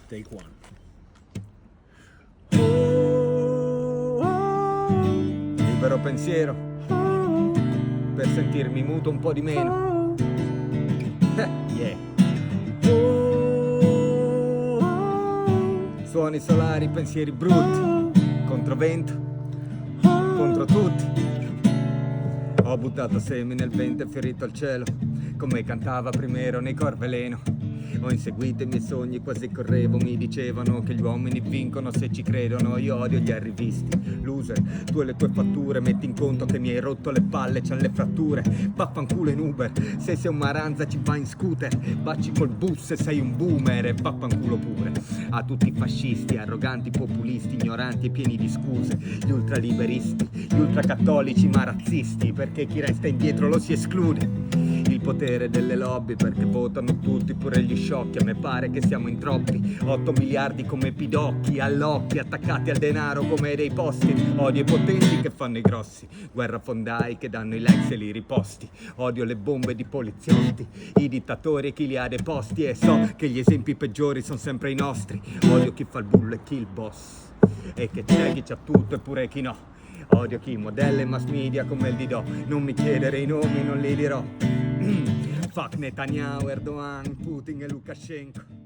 Take one. Libero pensiero, per sentirmi muto un po' di meno. Yeah. Suoni solari, pensieri brutti, contro vento, contro tutti. Ho buttato semi nel vento e ferito al cielo, come cantava Primero nei Cor Veleno. Ho inseguito i miei sogni, quasi correvo, mi dicevano che gli uomini vincono se ci credono. Io odio gli arrivisti, loser, tu e le tue fatture, metti in conto che mi hai rotto le palle, c'han le fratture. Vaffanculo in Uber, se sei un maranza ci vai in scooter, baci col bus se sei un boomer e vaffanculo pure. A tutti i fascisti, arroganti, populisti, ignoranti e pieni di scuse, gli ultraliberisti, gli ultracattolici ma razzisti, perché chi resta indietro lo si esclude. Il potere delle lobby perché votano tutti, pure gli sciocchi. A me pare che siamo in troppi, 8 miliardi come pidocchi, all'occhio, attaccati al denaro come dei posti. Odio i potenti che fanno i grossi, guerrafondai che danno i likes e li riposti. Odio le bombe di poliziotti, i dittatori e chi li ha deposti. E so che gli esempi peggiori sono sempre i nostri. Odio chi fa il bullo e chi il boss, e che c'è chi c'ha tutto e pure chi no. Odio chi modella e mass media come il Didò. Non mi chiedere i nomi, non li dirò. Fuck Netanyahu, Erdogan, Putin e Lukashenko.